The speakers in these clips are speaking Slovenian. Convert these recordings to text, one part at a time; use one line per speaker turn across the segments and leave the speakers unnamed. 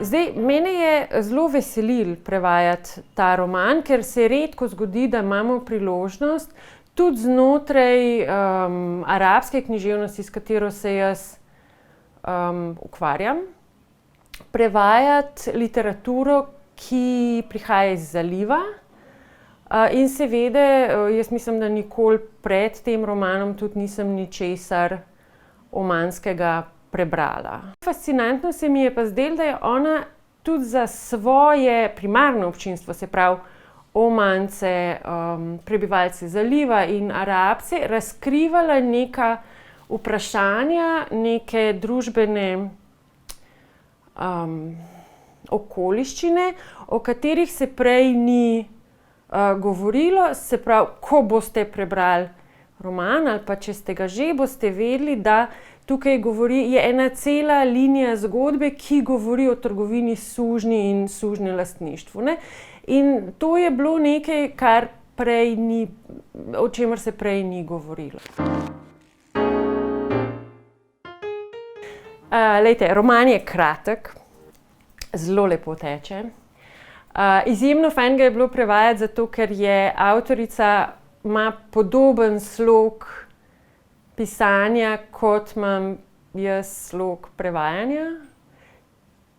Zdaj, mene je zelo veselilo prevajati ta roman, ker se redko zgodi, da imamo priložnost tudi znotraj arabske književnosti, s katero se jaz ukvarjam, prevajati literaturo, ki prihaja iz zaliva. In seveda, jaz mislim, da nikoli pred tem romanom tudi nisem ničesar omanskega prebrala. Fascinantno se mi je pa zdelo, da je ona tudi za svoje primarno občinstvo, se pravi Omance, prebivalce zaliva in Arabce, razkrivala neka vprašanja, neke družbene okoliščine, o katerih se prej ni govorilo. Se pravi, ko boste prebrali roman ali pa če ste ga že, boste vedeli, da tukaj je ena cela linija zgodbe, ki govori o trgovini s sužnji in sužnjelastništvu, ne. In to je bilo nekaj, o čemer se prej ni govorilo. Glejte, roman je kratek, zelo lepo teče. Izjemno fajn ga je bilo prevajati, zato ker je avtorica ima podoben slog pisanja, kot imam jaz slog prevajanja.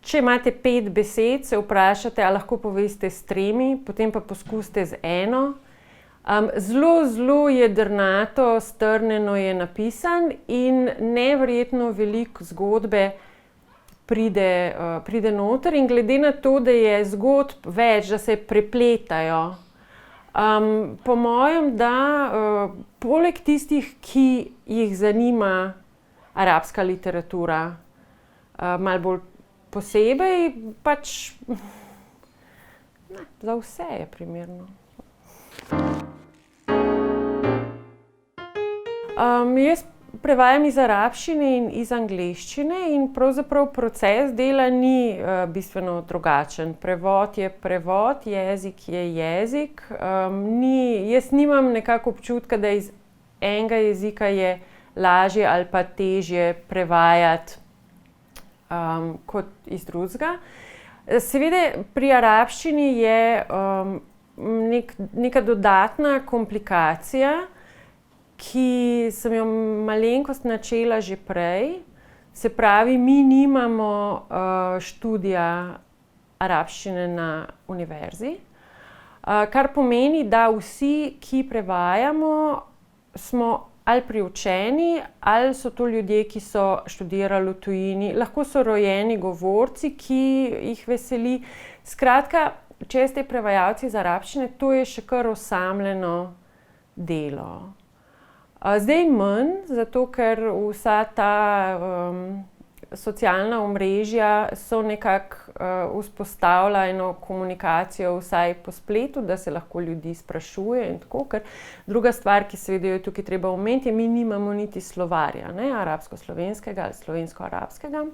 Če imate 5 besed, se vprašate, a lahko poveste s 3, potem pa poskusite z 1. Zelo jedrnato, strnjeno je napisan in neverjetno veliko zgodbe pride noter. In glede na to, da je zgodb več, da se prepletajo, po mojem, da poleg tistih, ki jih zanima arabska literatura, malo bolj posebej, pač za vse je primerno. Jaz prevajam iz arabščine in iz angleščine in pravzaprav proces dela ni bistveno drugačen. Prevod je prevod, jezik je jezik. Jaz nimam nekako občutka, da iz enega jezika je lažje ali pa težje prevajati kot iz drugega. Seveda pri arabščini je neka dodatna komplikacija, ki sem jo malenkost načela že prej. Se pravi, mi nimamo študija arabščine na univerzi, kar pomeni, da vsi, ki prevajamo, smo ali priučeni, ali so to ljudje, ki so študirali v tujini, lahko so rojeni govorci, ki jih veseli. Skratka, če ste prevajalci iz arabščine, to je še kar osamljeno delo. Zdaj manj, zato ker vsa ta socialna omrežja so nekako vzpostavila eno komunikacijo vsaj po spletu, da se lahko ljudi sprašuje in tako, ker druga stvar, ki seveda jo je tukaj treba omeniti, je, mi nimamo niti slovarja, ne, arabsko-slovenskega ali slovensko-arabskega.